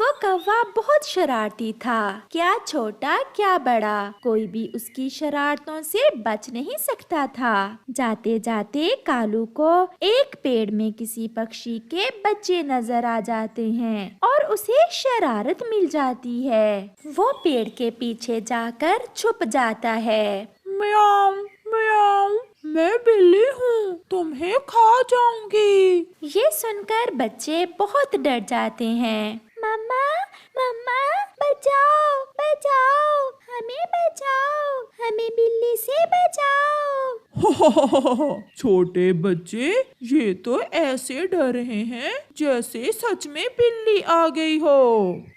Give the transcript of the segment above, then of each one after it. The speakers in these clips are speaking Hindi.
वो कौवा बहुत शरारती था। क्या छोटा क्या बड़ा, कोई भी उसकी शरारतों से बच नहीं सकता था। जाते जाते कालू को एक पेड़ में किसी पक्षी के बच्चे नजर आ जाते हैं और उसे शरारत मिल जाती है। वो पेड़ के पीछे जाकर छुप जाता है। म्याऊ म्याऊ, मैं बिल्ली हूँ, तुम्हें खा जाऊंगी। ये सुनकर बच्चे बहुत डर जाते हैं। मम्मा मम्मा, बचाओ बचाओ, हमें बचाओ, हमें बिल्ली से बचाओ। छोटे बच्चे, ये तो ऐसे डर रहे हैं जैसे सच में बिल्ली आ गई हो।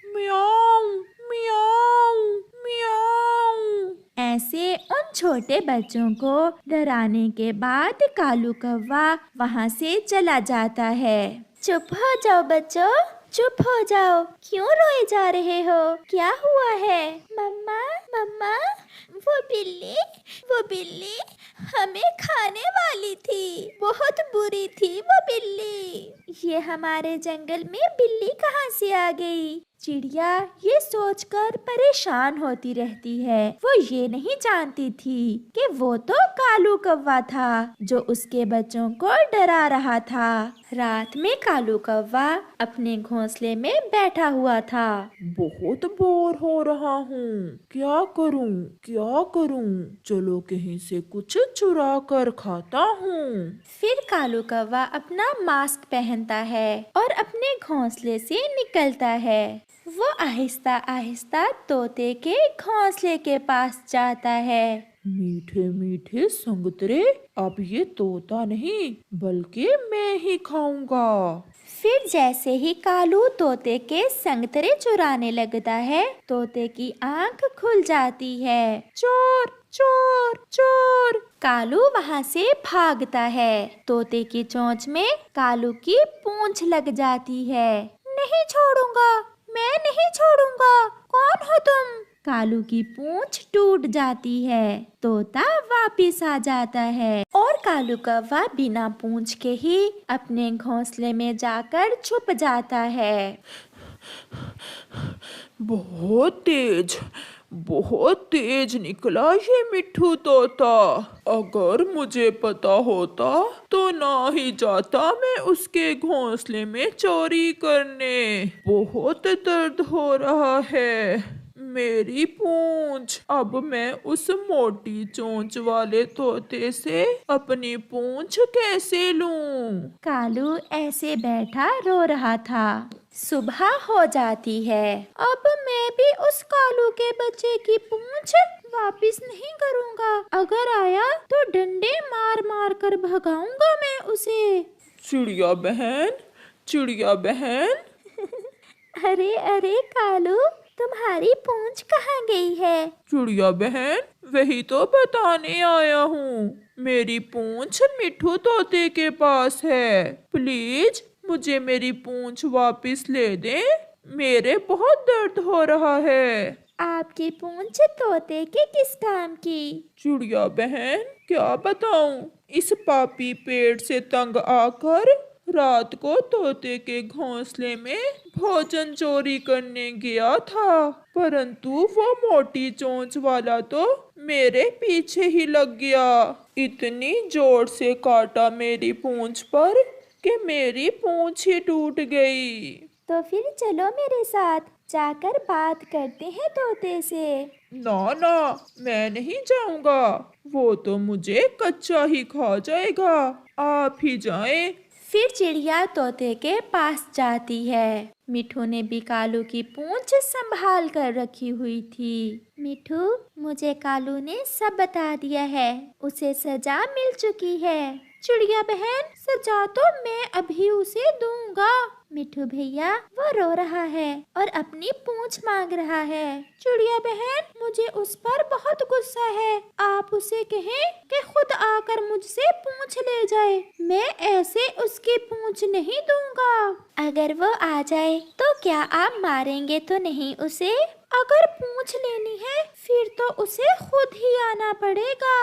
म्याऊ म्याऊ म्याऊ। ऐसे उन छोटे बच्चों को डराने के बाद कालू कौवा वहाँ से चला जाता है। चुप हो जाओ बच्चों, चुप हो जाओ, क्यों रोए जा रहे हो, क्या हुआ है? मम्मा मम्मा, वो बिल्ली हमें खाने वाली थी, बहुत बुरी थी वो बिल्ली। ये हमारे जंगल में बिल्ली कहाँ से आ गई? चिड़िया ये सोचकर परेशान होती रहती है। वो ये नहीं जानती थी कि वो तो कालू कौवा था जो उसके बच्चों को डरा रहा था। रात में कालू कौवा अपने घोंसले में बैठा हुआ था। बहुत बोर हो रहा हूँ, क्या करूँ क्या करूँ? चलो कहीं से कुछ चुरा कर खाता हूँ। फिर कालू कौवा अपना मास्क पहनता है और अपने घोंसले से निकलता है। वो आहिस्ता आहिस्ता तोते के घोंसले के पास जाता है। मीठे मीठे संगतरे, अब ये तोता नहीं बल्कि मैं ही खाऊंगा। फिर जैसे ही कालू तोते के संगतरे चुराने लगता है, तोते की आंख खुल जाती है। चोर चोर चोर। कालू वहाँ से भागता है। तोते की चोंच में कालू की पूंछ लग जाती है। नहीं छोड़ूंगा, मैं नहीं छोड़ूंगा, कौन हो तुम? कालू की पूंछ टूट जाती है। तोता वापिस आ जाता है और कालू कौवा बिना पूंछ के ही अपने घोंसले में जाकर छुप जाता है। बहुत तेज निकला ये मिट्ठू तोता। अगर मुझे पता होता तो ना ही जाता मैं उसके घोंसले में चोरी करने। बहुत दर्द हो रहा है, मेरी पूंछ। अब मैं उस मोटी चोंच वाले तोते से अपनी पूंछ कैसे लूं? कालू ऐसे बैठा रो रहा था। सुबह हो जाती है। अब मैं भी उस कालू के बच्चे की पूंछ वापिस नहीं करूँगा। अगर आया तो डंडे मार मार कर भगाऊंगा मैं उसे। चिड़िया बहन, चिड़िया बहन। अरे अरे कालू, तुम्हारी पूंछ कहाँ गई है? चिड़िया बहन, वही तो बताने आया हूँ। मेरी पूंछ मिट्ठू तोते के पास है। प्लीज मुझे मेरी पूंछ वापस ले दें, मेरे बहुत दर्द हो रहा है। आपकी पूंछ तोते के किस काम की? चिड़िया बहन, क्या बताऊं, इस पापी पेड़ से तंग आकर रात को तोते के घोंसले में भोजन चोरी करने गया था, परंतु वो मोटी चोंच वाला तो मेरे पीछे ही लग गया। इतनी जोर से काटा मेरी पूंछ पर कि मेरी पूंछ ही टूट गई। तो फिर चलो मेरे साथ, जाकर बात करते हैं तोते से। ना ना, मैं नहीं जाऊंगा, वो तो मुझे कच्चा ही खा जाएगा। आप ही जाएं। फिर चिड़िया तोते के पास जाती है। मिठू ने भी कालू की पूंछ संभाल कर रखी हुई थी। मिठू, मुझे कालू ने सब बता दिया है, उसे सजा मिल चुकी है। चिड़िया बहन, सजा तो मैं अभी उसे दूंगा। मिठू भैया, वो रो रहा है और अपनी पूंछ मांग रहा है। चिड़िया बहन, मुझे उस पर बहुत गुस्सा है, आप उसे कहें कि खुद आकर मुझसे पूंछ ले जाए, मैं ऐसे उसकी पूंछ नहीं दूंगा। अगर वो आ जाए तो क्या आप मारेंगे तो नहीं उसे? अगर पूंछ लेनी है फिर तो उसे खुद ही आना पड़ेगा।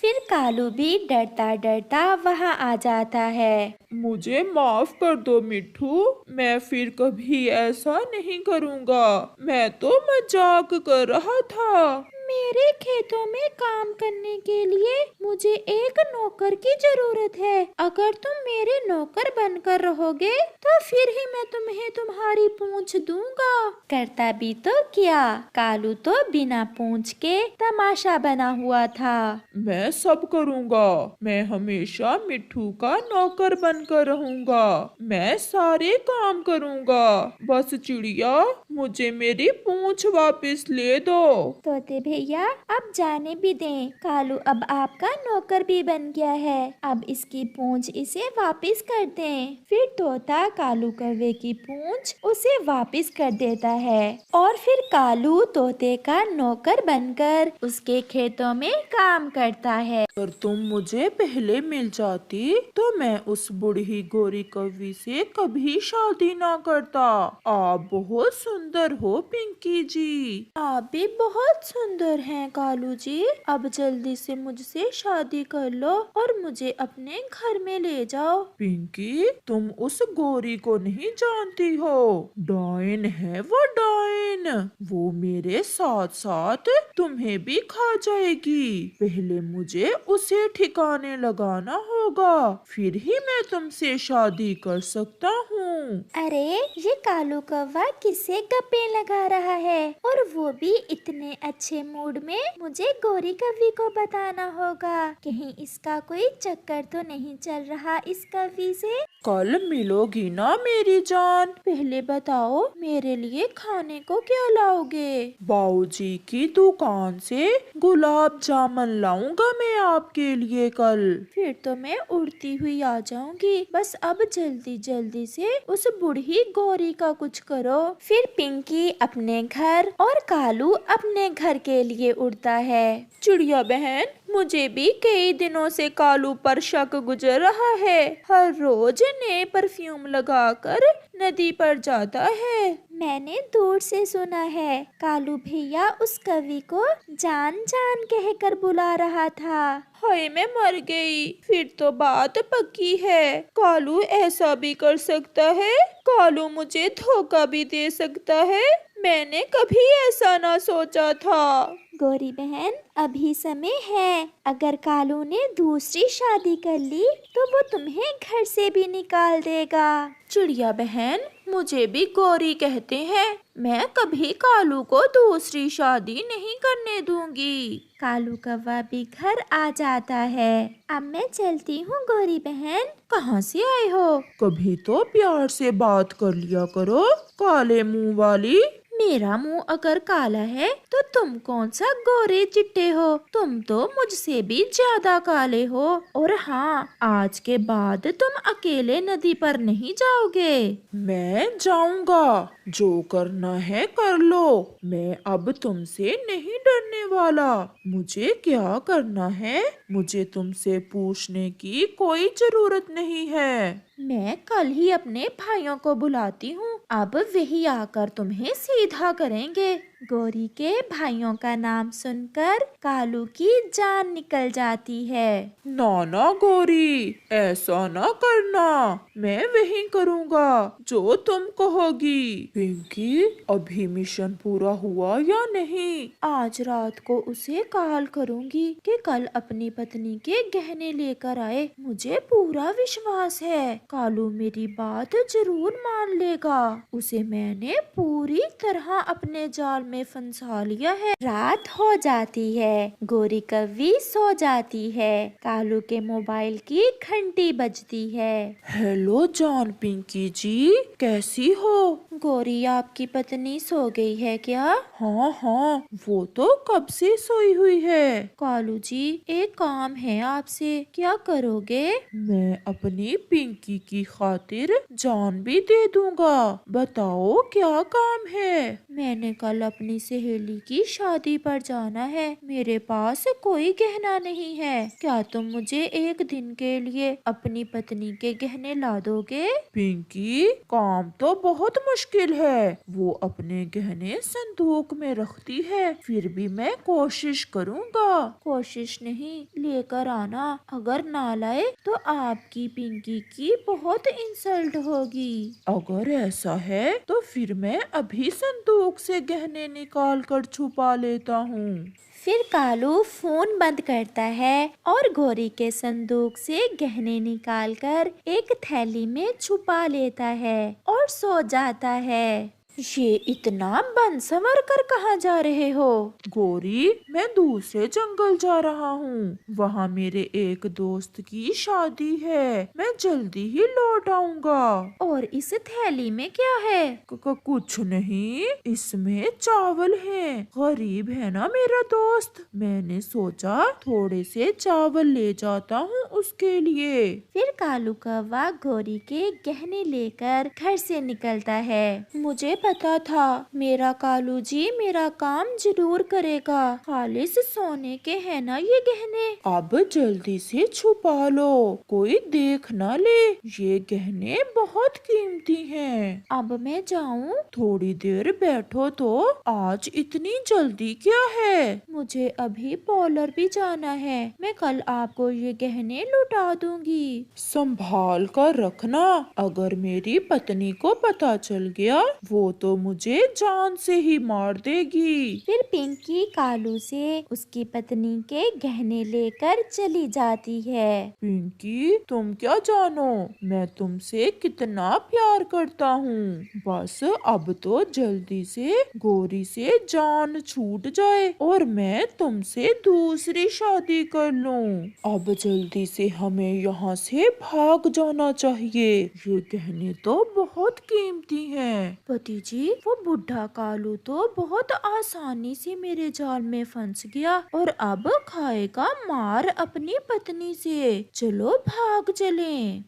फिर कालू भी डरता डरता वहाँ आ जाता है। मुझे माफ कर दो मिट्ठू, मैं फिर कभी ऐसा नहीं करूँगा। मैं तो मजाक कर रहा था। मेरे खेतों में काम करने के लिए मुझे एक नौकर की जरूरत है। अगर तुम मेरे नौकर बनकर रहोगे तो फिर ही मैं तुम्हें तुम्हारी पूंछ दूंगा। करता भी तो क्या, कालू तो बिना पूंछ के तमाशा बना हुआ था। मैं सब करूँगा, मैं हमेशा मिट्ठू का नौकर बनकर रहूँगा। मैं सारे काम करूँगा, बस चिड़िया मुझे मेरी पूंछ वापस ले दो। तोते भैया अब जाने भी दें, कालू अब आपका नौकर भी बन गया है। अब इसकी पूंछ इसे वापस कर दें। फिर तोता कालू कौवे की पूंछ उसे वापस कर देता है और फिर कालू तोते का नौकर बनकर उसके खेतों में काम करता है। अगर तुम मुझे पहले मिल जाती तो मैं उस बूढ़ी गोरी कौवी से कभी शादी ना करता। आप बहुत सुंदर हो पिंकी जी। आप भी बहुत सुंदर हैं कालू जी। अब जल्दी से मुझसे शादी कर लो और मुझे अपने घर में ले जाओ। पिंकी तुम उस गोरी को नहीं जानती हो, डायन है वो डायन। वो मेरे साथ साथ तुम्हें भी खा जाएगी। पहले मुझे उसे ठिकाने लगाना होगा, फिर ही मैं तुमसे शादी कर सकता हूँ। अरे ये कालू कौवा किससे गप्पे लगा रहा है, और वो भी इतने अच्छे मूड में। मुझे गोरी कौवी को बताना होगा, कहीं इसका कोई चक्कर तो नहीं चल रहा इस कौवी से। कल मिलोगी ना मेरी जान? पहले बताओ मेरे लिए खाने को क्या लाओगे? बाऊजी की दुकान से गुलाब जामुन लाऊंगा मैं आपके लिए कल। फिर तो मैं उड़ती हुई आ जाऊंगी। बस अब जल्दी जल्दी से उस बूढ़ी गौरी का कुछ करो। फिर पिंकी अपने घर और कालू अपने घर के लिए उड़ता है। चिड़िया बहन, मुझे भी कई दिनों से कालू पर शक गुजर रहा है। हर रोज नए परफ्यूम लगाकर नदी पर जाता है। मैंने दूर से सुना है कालू भैया उस कवि को जान जान कहकर बुला रहा था। हाय मैं मर गई, फिर तो बात पक्की है। कालू ऐसा भी कर सकता है, कालू मुझे धोखा भी दे सकता है। मैंने कभी ऐसा ना सोचा था। गौरी बहन अभी समय है, अगर कालू ने दूसरी शादी कर ली तो वो तुम्हें घर से भी निकाल देगा। चिड़िया बहन मुझे भी गौरी कहते हैं, मैं कभी कालू को दूसरी शादी नहीं करने दूंगी। कालू कौवा भी घर आ जाता है। अब मैं चलती हूँ गौरी बहन। कहाँ से आए हो? कभी तो प्यार से बात कर लिया करो, काले मुंह वाली। मेरा मुंह अगर काला है तो तुम कौन सा गोरे चिट्टे हो? तुम तो मुझसे भी ज्यादा काले हो। और हाँ, आज के बाद तुम अकेले नदी पर नहीं जाओगे। मैं जाऊंगा, जो करना है कर लो। मैं अब तुमसे नहीं डरने वाला। मुझे क्या करना है मुझे तुमसे पूछने की कोई जरूरत नहीं है। मैं कल ही अपने भाइयों को बुलाती हूँ, अब वही आकर तुम्हें सीधा करेंगे। गौरी के भाइयों का नाम सुनकर कालू की जान निकल जाती है। ना गौरी, ऐसा ना करना, मैं वही करूँगा जो तुम कहोगी। पिंकी अभी मिशन पूरा हुआ या नहीं? आज रात को उसे कॉल करूंगी कि कल अपनी पत्नी के गहने लेकर आए। मुझे पूरा विश्वास है कालू मेरी बात जरूर मान लेगा। उसे मैंने पूरी तरह अपने जाल में फंसा लिया है। रात हो जाती है, गौरी कौवी सो जाती है। कालू के मोबाइल की घंटी बजती है। हेलो जान पिंकी जी, कैसी हो? गौरी आपकी पत्नी सो गई है क्या? हाँ, वो तो कब से सोई हुई है। कालू जी एक काम है आपसे, क्या करोगे? मैं अपनी पिंकी की खातिर जान भी दे दूंगा। बताओ क्या काम है? मैंने कल अपनी सहेली की शादी पर जाना है। मेरे पास कोई गहना नहीं है। क्या तुम मुझे एक दिन के लिए अपनी पत्नी के गहने ला दोगे? पिंकी, काम तो बहुत मुश्किल है। वो अपने गहने संदूक में रखती है, फिर भी मैं कोशिश करूँगा। कोशिश नहीं, लेकर आना। अगर ना लाए तो आपकी पिंकी की बहुत इंसल्ट होगी। अगर ऐसा है तो फिर मैं अभी संदूक से गहने निकाल कर छुपा लेता हूँ। फिर कालू फोन बंद करता है और गौरी के संदूक से गहने निकालकर एक थैली में छुपा लेता है और सो जाता है। ये इतना बन संवर कर कहाँ जा रहे हो? गौरी, मैं दूसरे जंगल जा रहा हूँ। वहाँ मेरे एक दोस्त की शादी है। मैं जल्दी ही लौट आऊँगा। और इस थैली में क्या है? कुछ नहीं, इसमें चावल हैं। गरीब है ना मेरा दोस्त, मैंने सोचा थोड़े से चावल ले जाता हूँ उसके लिए। फिर कालू कौवा गौरी के गहने लेकर घर से निकलता है। मुझे पता था मेरा कालू जी मेरा काम जरूर करेगा। खालिस सोने के है ना ये गहने। अब जल्दी से छुपा लो, कोई देख ना ले। ये गहने बहुत कीमती हैं। अब मैं जाऊं? थोड़ी देर बैठो तो। आज इतनी जल्दी क्या है? मुझे अभी पार्लर भी जाना है। मैं कल आपको ये गहने लौटा दूंगी। संभाल कर रखना। अगर मेरी पत्नी को पता चल गया, वो तो मुझे जान से ही मार देगी। फिर पिंकी कालू से उसकी पत्नी के गहने लेकर चली जाती है। पिंकी, तुम क्या जानो मैं तुमसे कितना प्यार करता हूँ। बस अब तो जल्दी से गौरी से जान छूट जाए और मैं तुमसे दूसरी शादी कर लूँ। अब जल्दी से हमें यहाँ से भाग जाना चाहिए। ये गहने तो बहुत कीमती हैं। पति जी, वो बुढ़ा कालू तो बहुत आसानी से मेरे जाल में फंस गया और अब खाएगा मार अपनी पत्नी से। चलो भाग चलें।